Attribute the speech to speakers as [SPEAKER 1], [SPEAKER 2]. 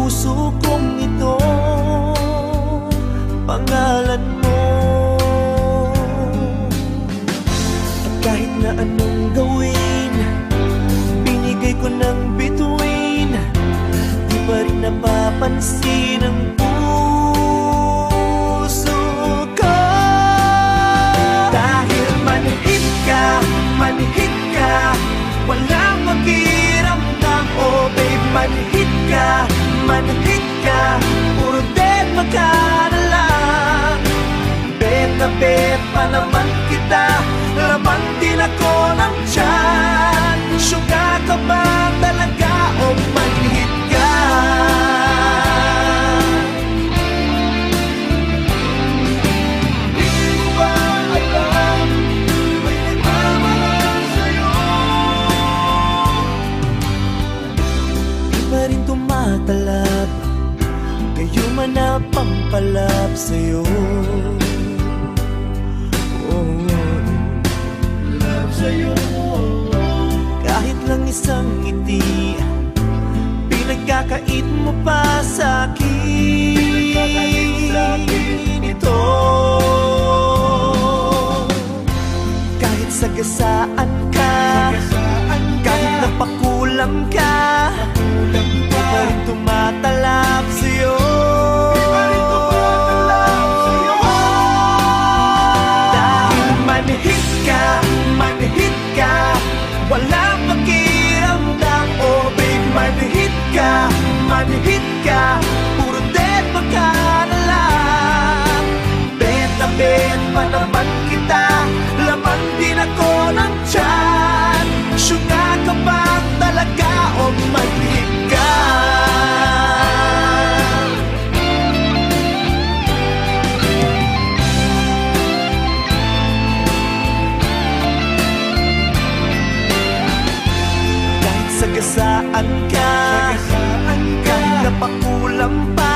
[SPEAKER 1] puso kong ito, pangalan mo. At kahit na anong gawin, binigay ko ng bituin, di pa rin napapansin ang puso ko. Dahil manhid ka, walang makiramdam. Oh babe, manhid ka, puro dead ka na lang. Bet na bet pa naman kita, laman din ako ng tiyan. Suga ka ba talaga o manhid ka? Di mo ba alam, may nagmamahal sa'yo? Di pa rin tumatalab, kayo man na pampalab sa'yo. Kahit lang isang ngiti, pinagkakait mo pa sa'kin ito. Kahit sagasaan ka, kahit napakulam ka, di pa rin tumatalab sa'yo. Dahil manhid ka, walang makiramdam. Oh babe, manhid ka, puro dead ka na lang. Bet na bet pa naman kita, laman din ako ng tiyan. Suga ka ba talaga o manhid ka? Sagasaan ka, kahit napakulam pa,